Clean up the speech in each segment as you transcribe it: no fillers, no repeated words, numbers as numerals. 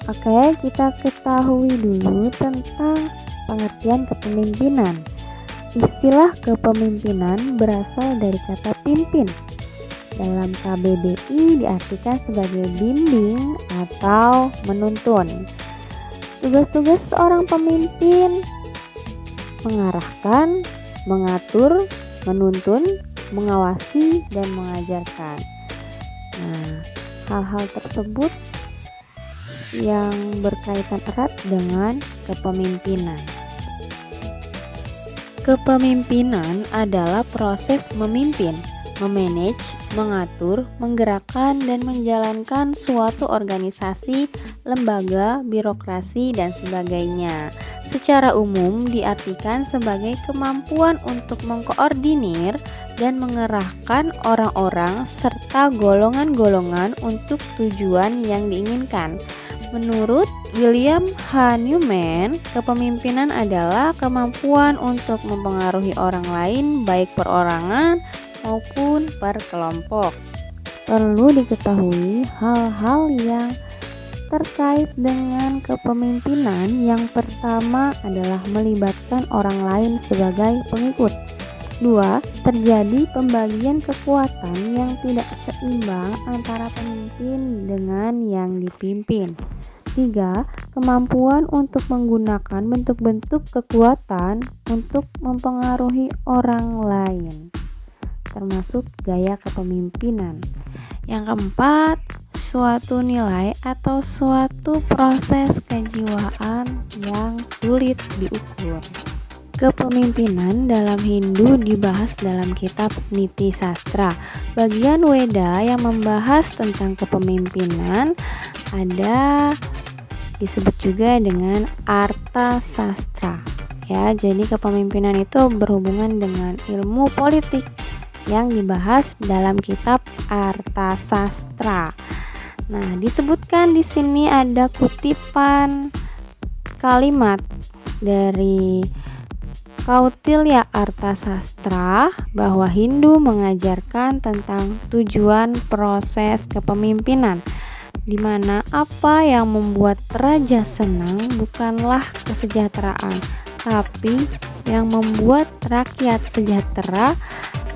Oke, kita ketahui dulu tentang pengertian kepemimpinan. Istilah kepemimpinan berasal dari kata pimpin. Dalam KBBI diartikan sebagai bimbing atau menuntun. Tugas-tugas seorang pemimpin mengarahkan, mengatur, menuntun, mengawasi, dan mengajarkan. Nah, hal-hal tersebut yang berkaitan erat dengan kepemimpinan. Kepemimpinan adalah proses memimpin, memanage, mengatur, menggerakkan, dan menjalankan suatu organisasi, lembaga, birokrasi, dan sebagainya. Secara umum diartikan sebagai kemampuan untuk mengkoordinir dan mengerahkan orang-orang serta golongan-golongan untuk tujuan yang diinginkan. Menurut William H. Newman, kepemimpinan adalah kemampuan untuk mempengaruhi orang lain baik perorangan maupun per kelompok. Perlu diketahui hal-hal yang terkait dengan kepemimpinan. Yang pertama adalah melibatkan orang lain sebagai pengikut. 2. Terjadi pembagian kekuatan yang tidak seimbang antara pemimpin dengan yang dipimpin. 3. Kemampuan untuk menggunakan bentuk-bentuk kekuatan untuk mempengaruhi orang lain, termasuk gaya kepemimpinan. Yang keempat, suatu nilai atau suatu proses kejiwaan yang sulit diukur. Kepemimpinan dalam Hindu dibahas dalam kitab Niti Sastra. Bagian Weda yang membahas tentang kepemimpinan ada disebut juga dengan Arta Sastra. Ya, jadi kepemimpinan itu berhubungan dengan ilmu politik yang dibahas dalam kitab Arta Sastra. Nah, disebutkan di sini ada kutipan kalimat dari Kautilya Artasastra bahwa Hindu mengajarkan tentang tujuan proses kepemimpinan, di mana apa yang membuat raja senang bukanlah kesejahteraan, tapi yang membuat rakyat sejahtera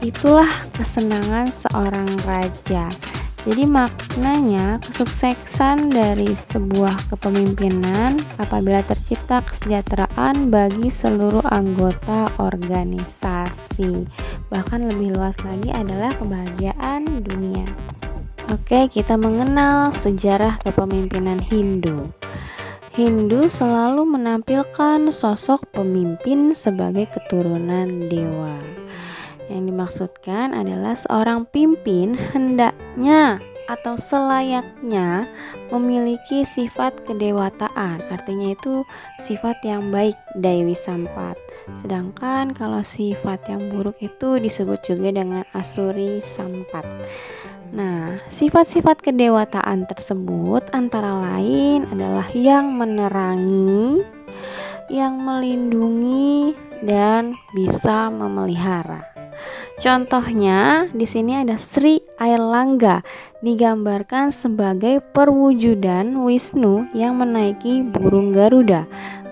itulah kesenangan seorang raja. Jadi maknanya kesuksesan dari sebuah kepemimpinan apabila tercipta kesejahteraan bagi seluruh anggota organisasi. Bahkan lebih luas lagi adalah kebahagiaan dunia. Oke, kita mengenal sejarah kepemimpinan Hindu. Hindu selalu menampilkan sosok pemimpin sebagai keturunan dewa. Yang dimaksudkan adalah seorang pimpin hendaknya atau selayaknya memiliki sifat kedewataan. Artinya itu sifat yang baik, Dewi Sampat. Sedangkan kalau sifat yang buruk itu disebut juga dengan Asuri Sampat. Nah, sifat-sifat kedewataan tersebut antara lain adalah yang menerangi, yang melindungi, dan bisa memelihara. Contohnya di sini ada Sri Airlangga, digambarkan sebagai perwujudan Wisnu yang menaiki burung Garuda.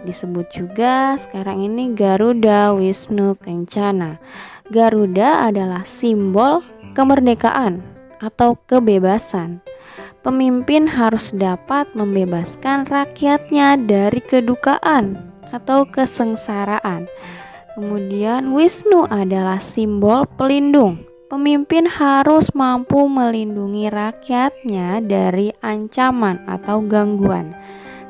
Disebut juga sekarang ini Garuda Wisnu Kencana. Garuda adalah simbol kemerdekaan atau kebebasan. Pemimpin harus dapat membebaskan rakyatnya dari kedukaan atau kesengsaraan. Kemudian Wisnu adalah simbol pelindung. Pemimpin harus mampu melindungi rakyatnya dari ancaman atau gangguan.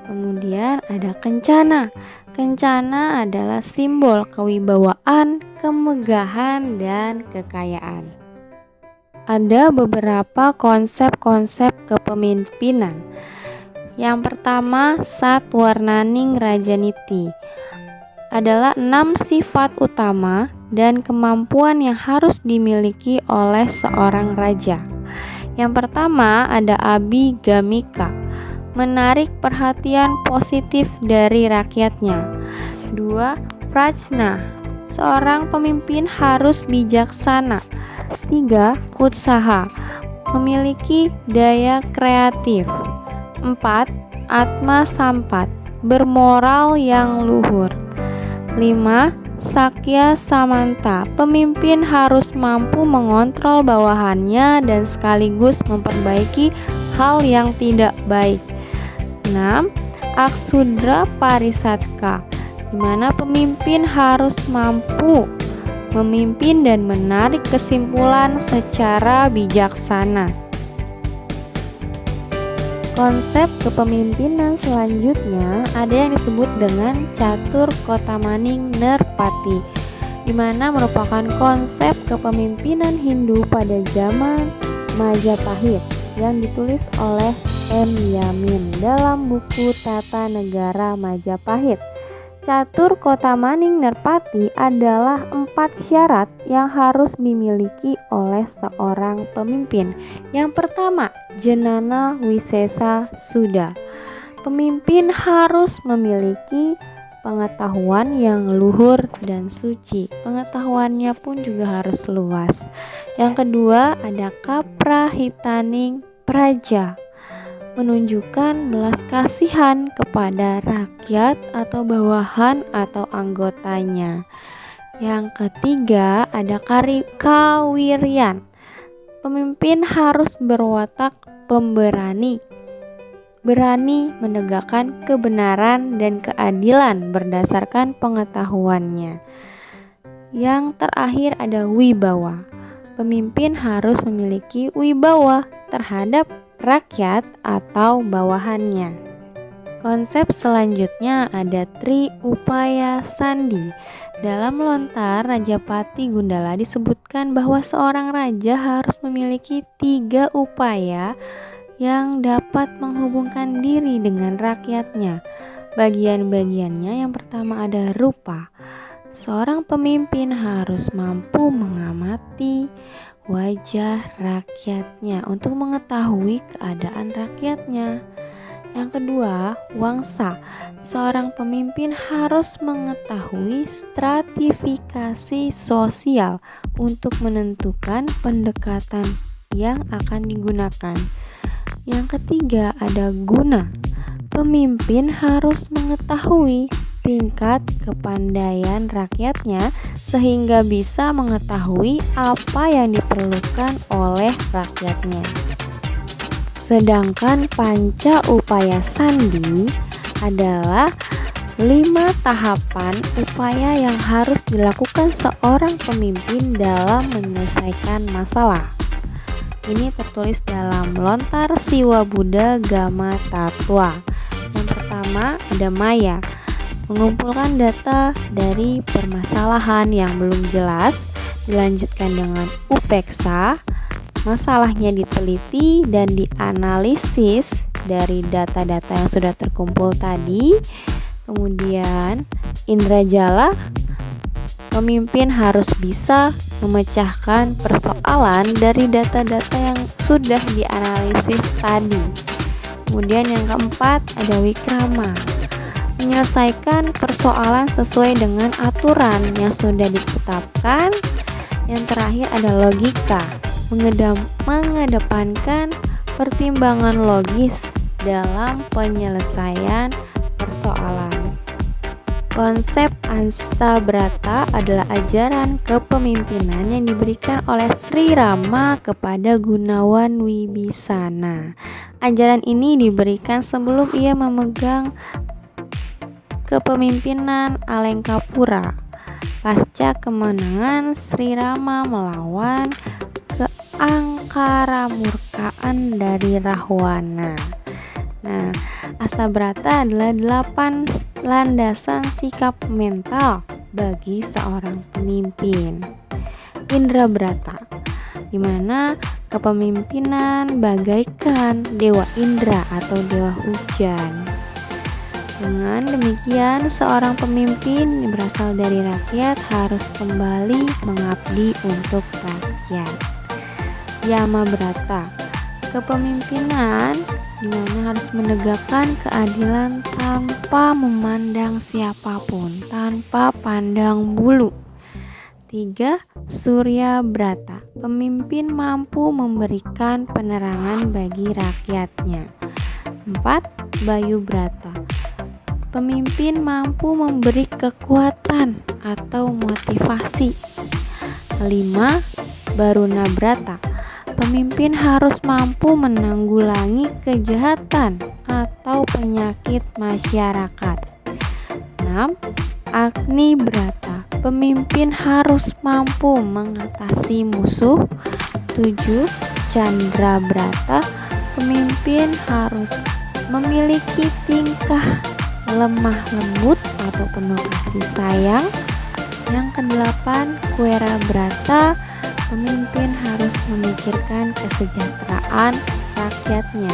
Kemudian ada Kencana. Kencana adalah simbol kewibawaan, kemegahan, dan kekayaan. Ada beberapa konsep-konsep kepemimpinan. Yang pertama, Satwarnaning Rajaniti adalah 6 sifat utama dan kemampuan yang harus dimiliki oleh seorang raja. Yang pertama ada Abhigamika, menarik perhatian positif dari rakyatnya. 2. Prajna, seorang pemimpin harus bijaksana. 3. Utsaha, memiliki daya kreatif. 4. Atma Sampat, bermoral yang luhur. 5. Sakya Samanta, pemimpin harus mampu mengontrol bawahannya dan sekaligus memperbaiki hal yang tidak baik. 6. Aksudra Parisatka, di mana pemimpin harus mampu memimpin dan menarik kesimpulan secara bijaksana. Konsep kepemimpinan selanjutnya ada yang disebut dengan Catur Kotamaning Nerpati, di mana merupakan konsep kepemimpinan Hindu pada zaman Majapahit yang ditulis oleh M. Yamin dalam buku Tata Negara Majapahit. Catur Kotamaning Nerpati adalah 4 syarat yang harus dimiliki oleh seorang pemimpin. Yang pertama, Jenana Wisesa Suda. Pemimpin harus memiliki pengetahuan yang luhur dan suci. Pengetahuannya pun juga harus luas. Yang kedua, ada Kaprahitaning Praja, menunjukkan belas kasihan kepada rakyat atau bawahan atau anggotanya. Yang ketiga, ada Kawiryan. Pemimpin harus berwatak pemberani, berani menegakkan kebenaran dan keadilan berdasarkan pengetahuannya. Yang terakhir ada Wibawa. Pemimpin harus memiliki wibawa terhadap rakyat atau bawahannya. Konsep selanjutnya ada Tri Upaya Sandi. Dalam lontar Rajapati Gundala disebutkan bahwa seorang raja harus memiliki 3 upaya yang dapat menghubungkan diri dengan rakyatnya. Bagian-bagiannya yang pertama ada rupa. Seorang pemimpin harus mampu mengamati wajah rakyatnya untuk mengetahui keadaan rakyatnya. Yang kedua, wangsa. Seorang pemimpin harus mengetahui stratifikasi sosial untuk menentukan pendekatan yang akan digunakan. Yang ketiga, ada guna. Pemimpin harus mengetahui tingkat kepandaian rakyatnya sehingga bisa mengetahui apa yang diperlukan oleh rakyatnya. Sedangkan Panca Upaya Sandi adalah 5 tahapan upaya yang harus dilakukan seorang pemimpin dalam menyelesaikan masalah. Ini tertulis dalam Lontar Siwa Buddha Gama Tatwa. Yang pertama ada Maya, mengumpulkan data dari permasalahan yang belum jelas, dilanjutkan dengan Upeksa, masalahnya diteliti dan dianalisis dari data-data yang sudah terkumpul tadi. Kemudian Indrajala, pemimpin harus bisa memecahkan persoalan dari data-data yang sudah dianalisis tadi. Kemudian yang keempat ada Wikrama, menyelesaikan persoalan sesuai dengan aturan yang sudah ditetapkan. Yang terakhir ada logika, mengedepankan pertimbangan logis dalam penyelesaian persoalan. Konsep Astabrata adalah ajaran kepemimpinan yang diberikan oleh Sri Rama kepada Gunawan Wibisana. Ajaran ini diberikan sebelum ia memegang kepemimpinan Alengkapura. Pasca kemenangan Sri Rama melawan keangkaramurkaan dari Rahwana. Nah, Astabrata adalah 8 landasan sikap mental bagi seorang pemimpin. Indrabrata, di mana kepemimpinan bagaikan dewa Indra atau dewa hujan. Dengan demikian, seorang pemimpin yang berasal dari rakyat harus kembali mengabdi untuk rakyat. Yamabrata, kepemimpinan di mana harus menegakkan keadilan tanpa memandang siapapun, tanpa pandang bulu. 3. Surya Brata, pemimpin mampu memberikan penerangan bagi rakyatnya. 4. Bayu Brata. Pemimpin mampu memberi kekuatan atau motivasi. 5. Baruna Brata. Pemimpin harus mampu menanggulangi kejahatan atau penyakit masyarakat. 6. Agni Brata. Pemimpin harus mampu mengatasi musuh. 7. Chandra Brata. Pemimpin harus memiliki tingkah lemah lembut atau penuh kasih sayang. Yang ke-8, Kuera Brata. Pemimpin harus memikirkan kesejahteraan rakyatnya.